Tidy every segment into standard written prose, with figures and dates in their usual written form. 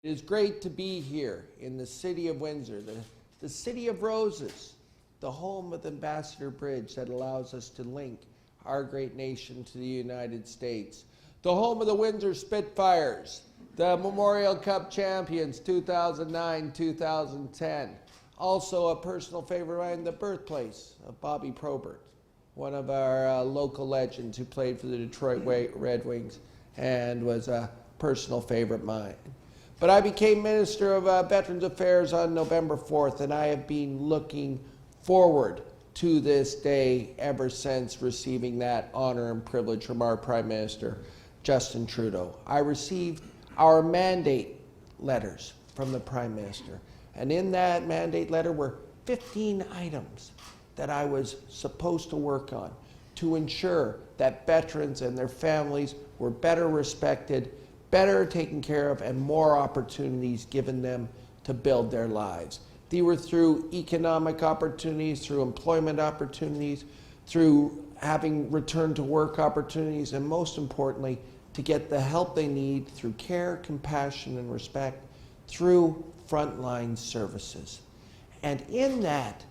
It is great to be here in the city of Windsor, the city of roses, the home of the Ambassador Bridge that allows us to link our great nation to the United States, the home of the Windsor Spitfires, the Memorial Cup champions 2009-2010. Also a personal favorite of mine, the birthplace of Bobby Probert, one of our local legends who played for the Detroit Red Wings and was a personal favorite of mine. But I became Minister of Veterans Affairs on November 4th, and I have been looking forward to this day ever since receiving that honor and privilege from our Prime Minister, Justin Trudeau. I received our mandate letters from the Prime Minister, and in that mandate letter were 15 items that I was supposed to work on to ensure that veterans and their families were better respected, better taken care of, and more opportunities given them to build their lives. They were through economic opportunities, through employment opportunities, through having return to work opportunities, and most importantly, to get the help they need through care, compassion, and respect through frontline services. And in that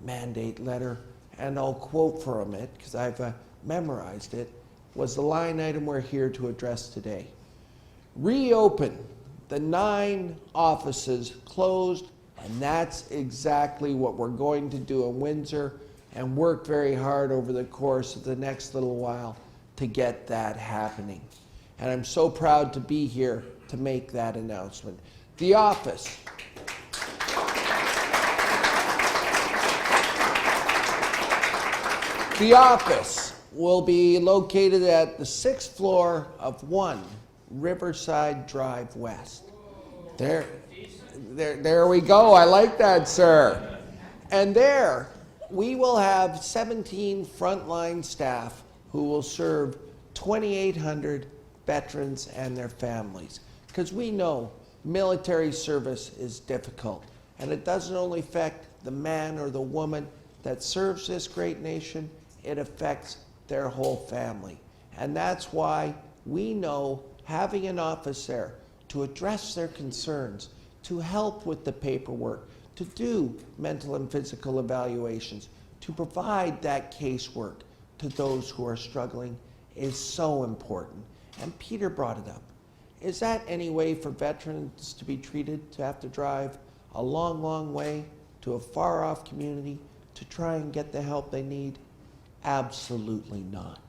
mandate letter, and I'll quote from it because I've memorized it, was the line item we're here to address today. Reopen the 9 offices closed, and that's exactly what we're going to do in Windsor, and work very hard over the course of the next little while to get that happening. And I'm so proud to be here to make that announcement. The office. The office will be located at the 6th floor of 1 Riverside Drive West. There we go. I like that, sir. And there, we will have 17 frontline staff who will serve 2,800 veterans and their families. Because we know military service is difficult, and it doesn't only affect the man or the woman that serves this great nation, it affects their whole family. And that's why we know having an office there to address their concerns, to help with the paperwork, to do mental and physical evaluations, to provide that casework to those who are struggling is so important. And Peter brought it up. Is that any way for veterans to be treated, to have to drive a long, long way to a far-off community to try and get the help they need? Absolutely not.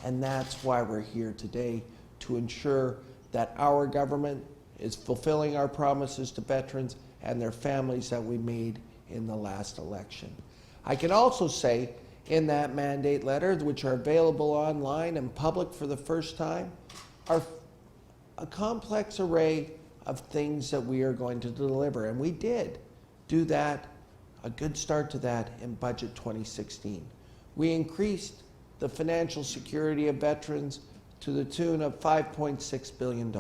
And that's why we're here today, to ensure that our government is fulfilling our promises to veterans and their families that we made in the last election. I can also say in that mandate letter, which are available online and public for the first time, are a complex array of things that we are going to deliver. And we did do that, a good start to that in Budget 2016. We increased the financial security of veterans to the tune of $5.6 billion.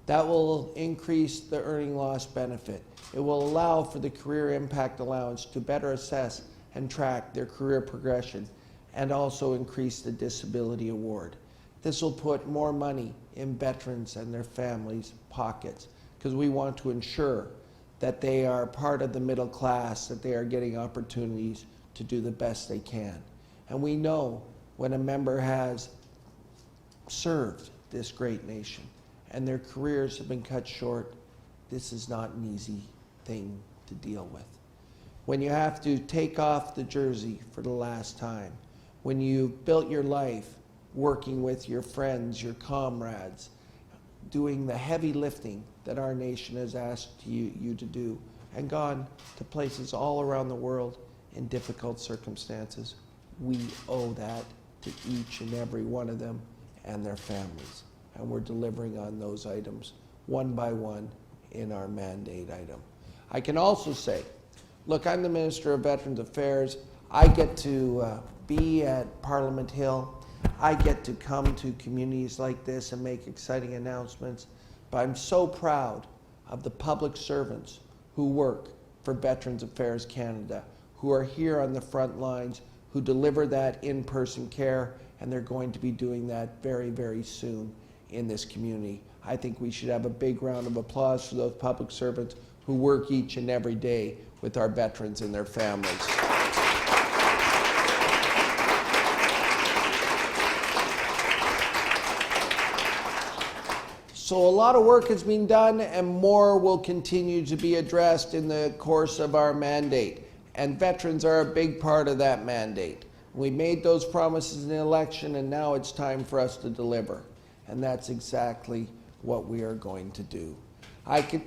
That will increase the earning loss benefit. It will allow for the career impact allowance to better assess and track their career progression, and also increase the disability award. This will put more money in veterans and their families' pockets, because we want to ensure that they are part of the middle class, that they are getting opportunities to do the best they can. And we know when a member has served this great nation and their careers have been cut short, this is not an easy thing to deal with. When you have to take off the jersey for the last time, when you've built your life working with your friends, your comrades, doing the heavy lifting that our nation has asked you to do, and gone to places all around the world in difficult circumstances, we owe that to each and every one of them and their families. And we're delivering on those items one by one in our mandate item. I can also say, look, I'm the Minister of Veterans Affairs. I get to be at Parliament Hill. I get to come to communities like this and make exciting announcements. But I'm so proud of the public servants who work for Veterans Affairs Canada, who are here on the front lines, who deliver that in-person care, and they're going to be doing that very, very soon in this community. I think we should have a big round of applause for those public servants who work each and every day with our veterans and their families. So a lot of work has been done, and more will continue to be addressed in the course of our mandate. And veterans are a big part of that mandate. We made those promises in the election, and now it's time for us to deliver. And that's exactly what we are going to do. I can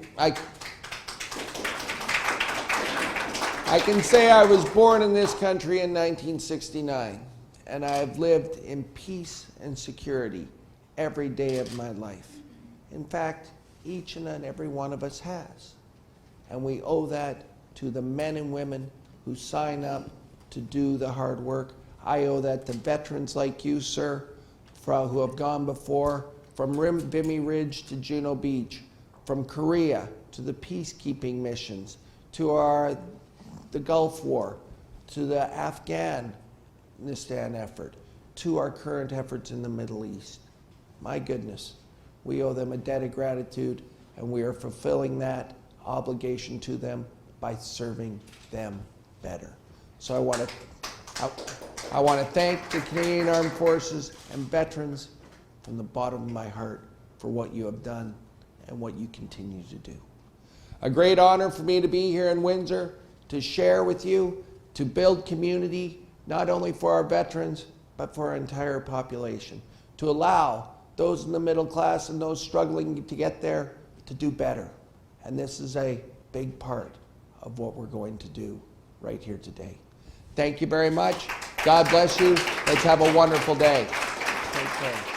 say I was born in this country in 1969, and I have lived in peace and security every day of my life. In fact, each and every one of us has. And we owe that to the men and women who sign up to do the hard work. I owe that to veterans like you, sir, who have gone before, from Vimy Ridge to Juno Beach, from Korea to the peacekeeping missions, to the Gulf War, to the Afghanistan effort, to our current efforts in the Middle East. My goodness. We owe them a debt of gratitude, and we are fulfilling that obligation to them by serving them better. So I want to thank the Canadian Armed Forces and veterans from the bottom of my heart for what you have done and what you continue to do. A great honor for me to be here in Windsor, to share with you, to build community, not only for our veterans, but for our entire population, to allow those in the middle class and those struggling to get there to do better. And this is a big part of what we're going to do right here today. Thank you very much. God bless you. Let's have a wonderful day. Take care.